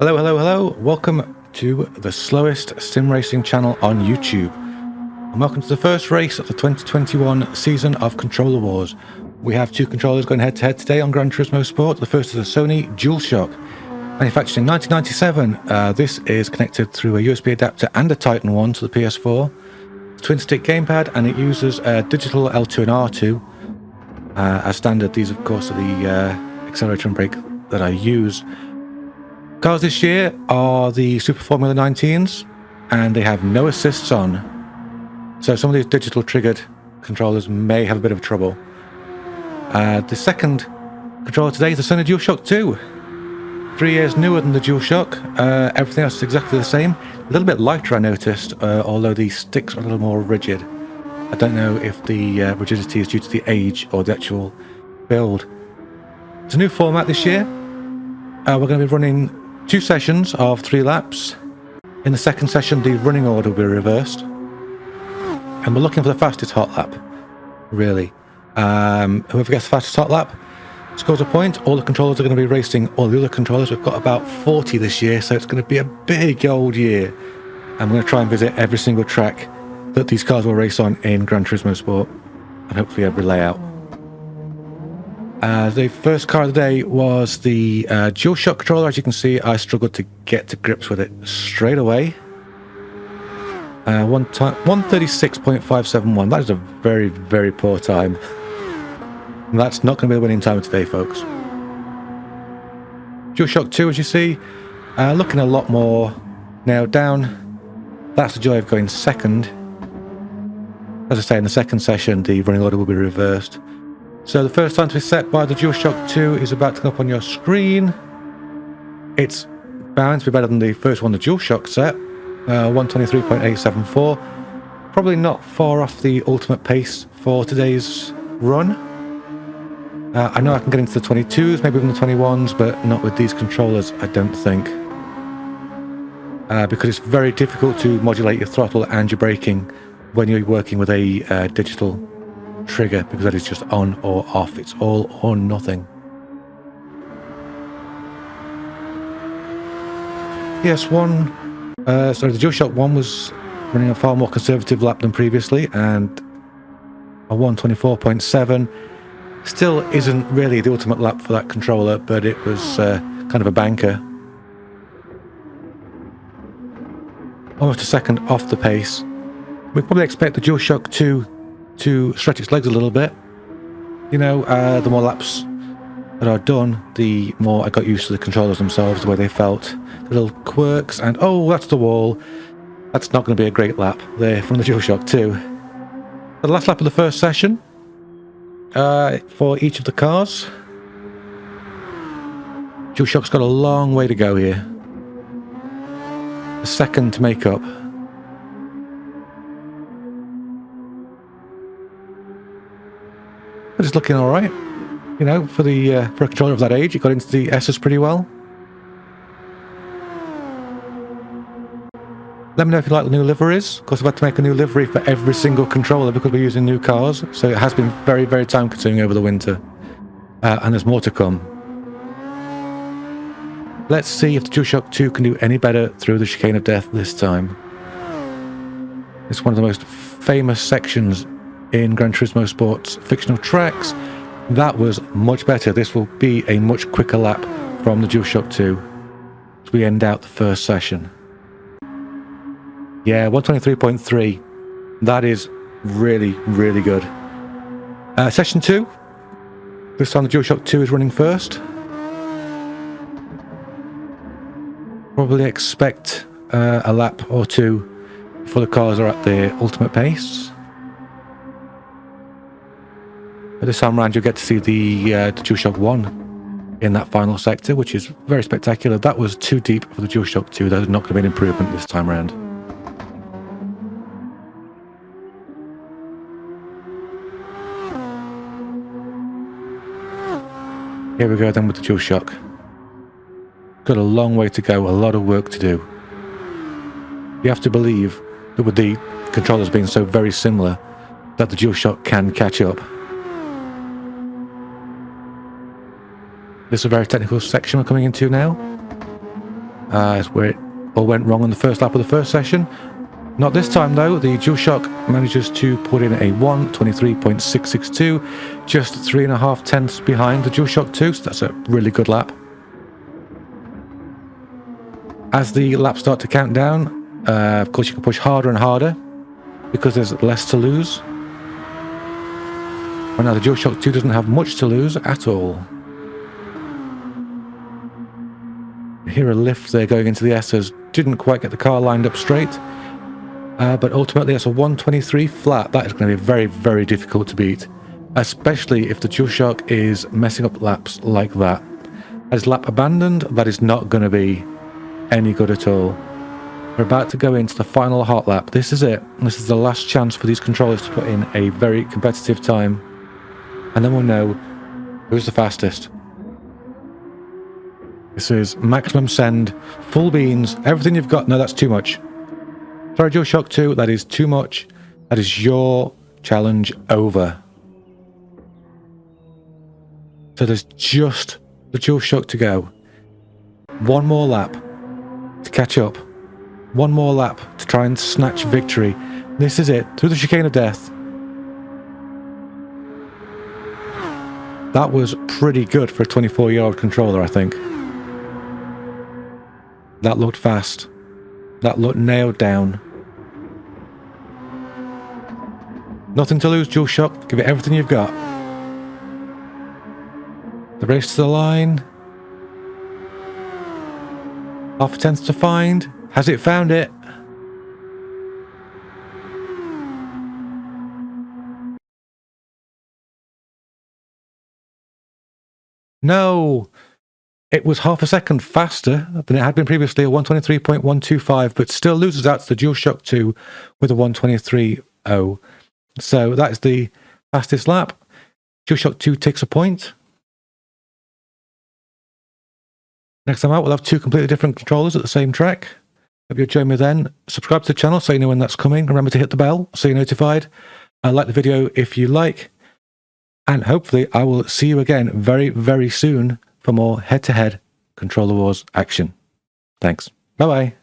Hello, hello, hello. Welcome to the slowest sim racing channel on YouTube. And welcome to the first race of the 2021 season of Controller Wars. We have two controllers going head to head today on Gran Turismo Sport. The first is a Sony DUALSHOCK. Manufactured in 1997, this is connected through a USB adapter and a Titan 1 to the PS4. It's a twin-stick gamepad, and it uses digital L2 and R2 as standard. These, of course, are the accelerator and brake that I use. Cars this year are the Super Formula 19s, and they have no assists on. So some of these digital triggered controllers may have a bit of trouble. The second controller today is the Sony DUALSHOCK2. 3 years newer than the DUALSHOCK. Everything else is exactly the same. A little bit lighter, I noticed, although the sticks are a little more rigid. I don't know if the rigidity is due to the age or the actual build. It's a new format this year. We're going to be running 2 sessions of 3 laps. In the second session, the running order will be reversed. And we're looking for the fastest hot lap, really. Whoever gets the fastest hot lap scores a point. All the controllers are going to be racing all the other controllers. We've got about 40 this year, so it's going to be a big old year. And we're going to try and visit every single track that these cars will race on in Gran Turismo Sport, and hopefully every layout. The first car of the day was the DualShock controller. As you can see, I struggled to get to grips with it straight away. 136.571. That is a very, very poor time. And that's not going to be the winning time of today, folks. DualShock 2, as you see, looking a lot more nailed down. That's the joy of going second. As I say, in the second session, the running order will be reversed. So the first time to be set by the DualShock 2 is about to come up on your screen. It's bound to be better than the first one the DualShock set. 123.874. Probably not far off the ultimate pace for today's run. I know I can get into the 22s, maybe even the 21s, but not with these controllers, I don't think. Because it's very difficult to modulate your throttle and your braking when you're working with a digital trigger, because that is just on or off. It's all or nothing. PS1, the DualShock 1 was running a far more conservative lap than previously, and a 124.7 still isn't really the ultimate lap for that controller, but it was kind of a banker. Almost a second off the pace. We probably expect the DualShock 2 to stretch its legs a little bit. You know, the more laps that are done, the more I got used to the controllers themselves, the way they felt, the little quirks, and oh, that's the wall. That's not going to be a great lap there from the DualShock 2. The last lap of the first session for each of the cars. DualShock's got a long way to go here. A second to make up. But it's looking all right, you know, for a controller of that age. It got into the S's pretty well. Let me know if you like the new liveries. Of course, I've had to make a new livery for every single controller because we're using new cars, so it has been very, very time consuming over the winter, and there's more to come. Let's see if the DualShock 2 can do any better through the chicane of death this time. It's one of the most famous sections in Gran Turismo Sport's fictional tracks. That was much better. This will be a much quicker lap from the DualShock 2 as we end out the first session. Yeah, 123.3. That is really, really good. Session 2. This time the DualShock 2 is running first. Probably expect a lap or two before the cars are at their ultimate pace. But this time around, you'll get to see the DualShock 1 in that final sector, which is very spectacular. That was too deep for the DualShock 2. That is not going to be an improvement this time around. Here we go then with the DualShock. Got a long way to go, a lot of work to do. You have to believe that with the controllers being so very similar, that the DualShock can catch up. This is a very technical section we're coming into now. It's where it all went wrong on the first lap of the first session. Not this time though. The DualShock manages to put in a 1:23.662, just 3.5 tenths behind the DualShock 2, so that's a really good lap. As the laps start to count down, of course you can push harder and harder because there's less to lose. Right now the DualShock 2 doesn't have much to lose at all. You hear a lift there going into the S's. Didn't quite get the car lined up straight. But ultimately it's a 1:23 flat. That is going to be very, very difficult to beat. Especially if the DualShock is messing up laps like that. As lap abandoned, that is not going to be any good at all. We're about to go into the final hot lap. This is it. This is the last chance for these controllers to put in a very competitive time. And then we'll know who's the fastest. This is maximum send, full beans, everything you've got. No, that's too much. Sorry, DualShock 2, that is too much. That is your challenge over. So there's just the DualShock to go. One more lap to catch up. One more lap to try and snatch victory. This is it, through the chicane of death. That was pretty good for a 24-year-old controller, I think. That looked fast. That looked nailed down. Nothing to lose, DualShock. Give it everything you've got. The race to the line. Half a tenth to find. Has it found it? No! It was half a second faster than it had been previously, a 1:23.125, but still loses out to the DualShock 2 with a 1:23.0. So that is the fastest lap. DualShock 2 takes a point. Next time out, we'll have two completely different controllers at the same track. Hope you'll join me then. Subscribe to the channel so you know when that's coming. Remember to hit the bell so you're notified. Like the video if you like. And hopefully I will see you again very, very soon for more head-to-head Controller Wars action. Thanks. Bye-bye.